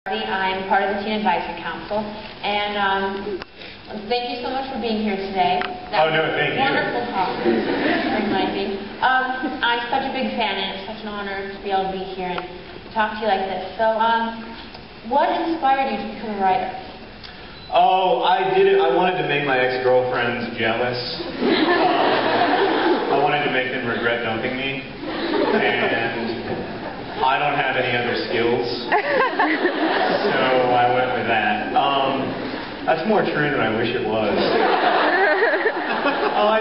I'm part of the Teen Advisory Council, and thank you so much for being here today. That thank you. Wonderful talk, very enlightening. I'm such a big fan, and it's such an honor to be able to be here and talk to you like this. So, what inspired you to become a writer? Oh, I did it. I wanted to make my ex-girlfriends jealous. I wanted to make them regret dumping me, and I don't have any other skills, so I went with that. That's more true than I wish it was. I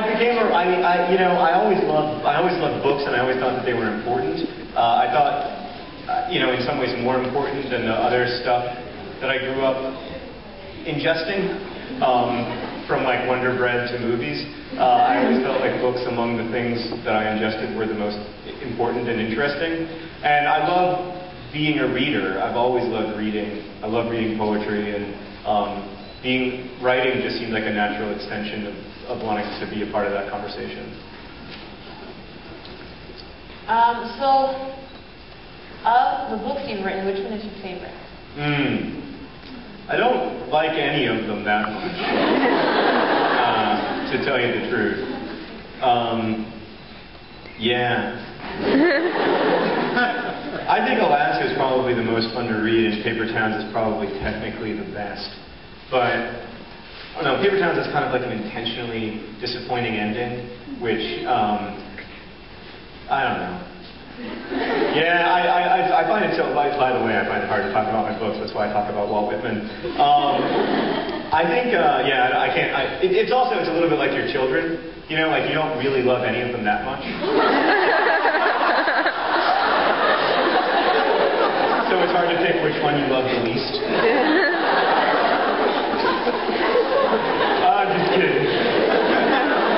always loved books, and I always thought that they were important. I thought, in some ways more important than the other stuff that I grew up ingesting, from like Wonder Bread to movies. I always felt like books among the things that I ingested were the most important and interesting. And I love being a reader. I've always loved reading. I love reading poetry, and writing just seemed like a natural extension of wanting to be a part of that conversation. So, of the books you've written, which one is your favorite? I don't like any of them that much, to tell you the truth. I think Alaska is probably the most fun to read, and Paper Towns is probably technically the best. But, Paper Towns is kind of like an intentionally disappointing ending, which, I don't know. Yeah, I find it so, by the way, I find it hard to talk about my books. That's why I talk about Walt Whitman. I think, I can't, it's a little bit like your children. You don't really love any of them that much. So it's hard to pick which one you love the least. I'm just kidding.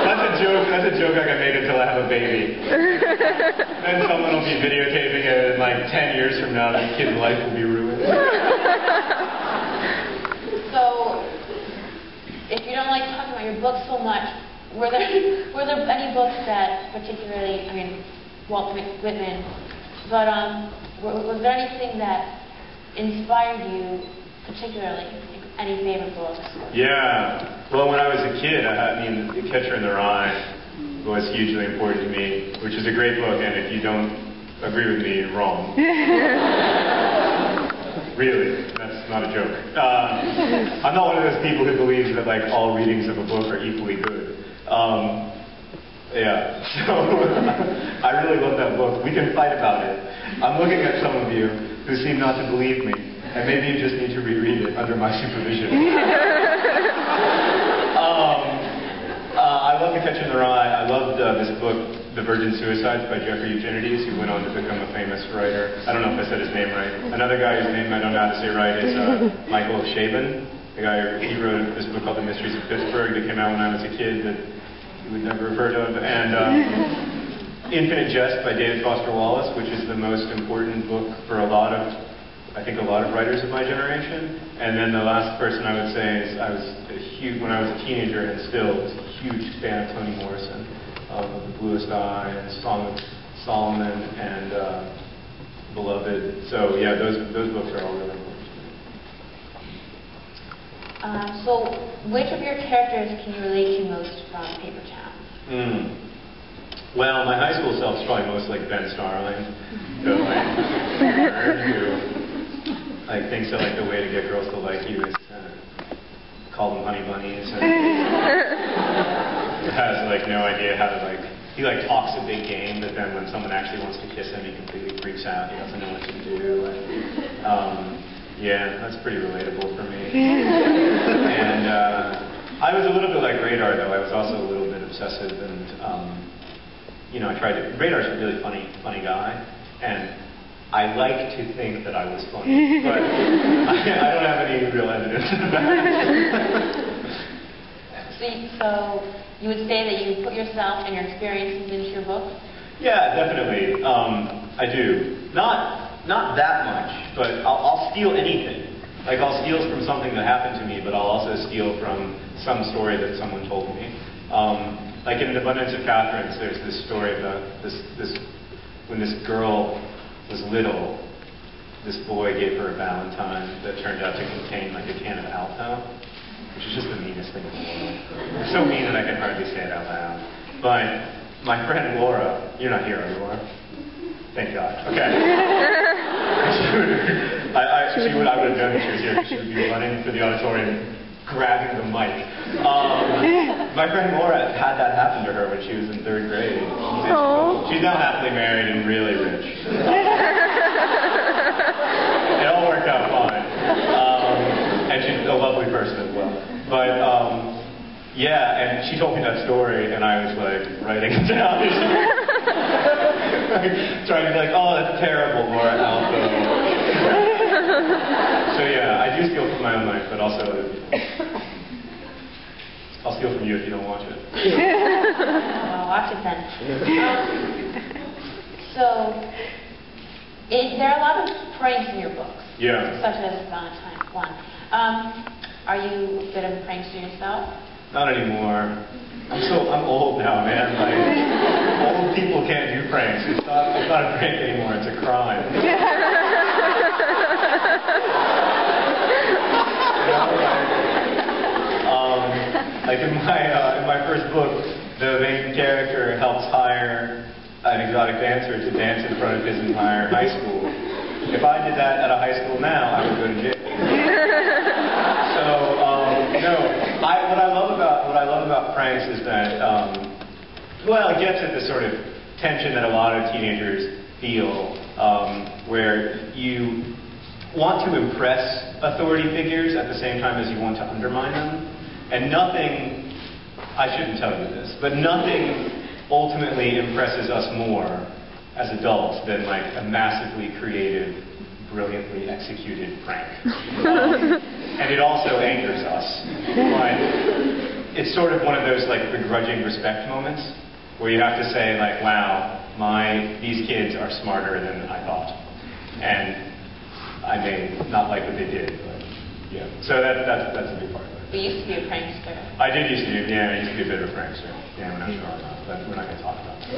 That's a joke I can make until I have a baby. Then someone will be videotaping it, and like 10 years from now, that kid's life will be ruined. So, if you don't like talking about your books so much, were there any books that particularly, Walt Whitman, but was there anything that inspired you particularly? Any favorite books? Yeah. Well, when I was a kid, The Catcher in the Rye was hugely important to me, which is a great book, and if you don't agree with me, you're wrong. Really, that's not a joke. I'm not one of those people who believes that all readings of a book are equally good. So I really love that book. We can fight about it. I'm looking at some of you who seem not to believe me, and maybe you just need to reread it under my supervision. I love The Catcher in the Rye. I loved this book, The Virgin Suicides by Jeffrey Eugenides, who went on to become a famous writer. I don't know if I said his name right. Another guy whose name I don't know how to say right is Michael Chabon. The guy, he wrote this book called The Mysteries of Pittsburgh that came out when I was a kid that you would never have heard of. And Infinite Jest by David Foster Wallace, which is the most important book for a lot of writers of my generation. And then the last person I would say is when I was a teenager and still was a huge fan of Toni Morrison, of The Bluest Eye and Song of Solomon and Beloved. So yeah, those books are all really important to me. So which of your characters can you relate to most from Paper Towns? Well, my high school self is probably most like Ben Starling, the nerd who thinks that the way to get girls to like you is call them honey bunnies, and has no idea how to he talks a big game, but then when someone actually wants to kiss him, he completely freaks out. He doesn't know what to do. And, that's pretty relatable for me. And I was a little bit like Radar, though. I was also a little bit obsessive, and I tried to. Radar's a really funny guy, and I like to think that I was funny, but I don't have any real evidence of that. So you would say that you put yourself and your experiences into your books? Yeah, definitely. I do. Not that much, but I'll steal anything. I'll steal from something that happened to me, but I'll also steal from some story that someone told me. In The Abundance of Catherines, there's this story about when this girl was little, this boy gave her a Valentine that turned out to contain like a can of Alto, which is just the meanest thing in the world. It's so mean that I can hardly say it out loud. But my friend Laura, you're not here, are you, Laura? Thank God. Okay. I would have known if she was here because she would be running through the auditorium grabbing the mic. My friend Laura had that happen to her when she was in 3rd grade. She's now happily married and really rich. It all worked out fine. And she's a lovely person as well. But, yeah, and she told me that story, and I was like writing it down. Trying to be like, oh, that's terrible, Laura Alpha. So yeah, I do steal from my own life, but also I'll steal from you if you don't watch it. I'll watch it then. So there are a lot of pranks in your books. Yeah. Such as Valentine's one. Are you a bit of a prankster yourself? Not anymore. I'm old now, man. Like, old people can't do pranks. It's not a prank anymore. It's a crime. Like in my first book, the main character helps hire an exotic dancer to dance in front of his entire high school. If I did that at a high school now, I would go to jail. So, what I love about pranks is that, well, it gets at the sort of tension that a lot of teenagers feel, where you want to impress authority figures at the same time as you want to undermine them. And nothing, I shouldn't tell you this, but nothing ultimately impresses us more as adults than like a massively creative, brilliantly executed prank. And it also angers us. But it's sort of one of those like begrudging respect moments where you have to say like, wow, these kids are smarter than I thought. And I may not like what they did, but yeah. So that's a big part of it. You used to be a prankster. I did used to be a bit of a prankster. Yeah, when I was growing up, but we're not going to talk about that.